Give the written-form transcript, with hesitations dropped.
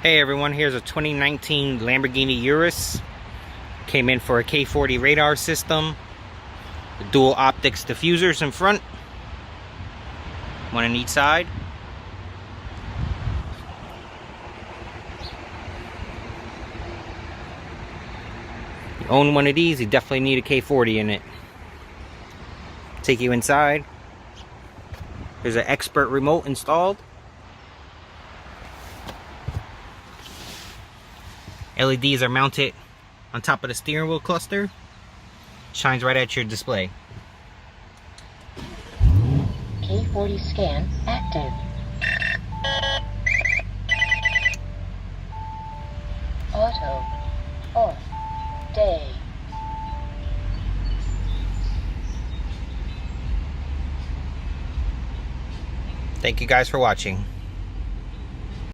Hey everyone, here's a 2019 Lamborghini Urus. Came in for a K40 radar system, the Dual Optix Defusers in front, one on each side. You own one of these, you definitely need a K40 in it. Take you inside. There's an expert remote installed. LEDs are mounted on top of the steering wheel cluster. Shines right at your display. K40 scan active. Auto off day. Thank you guys for watching.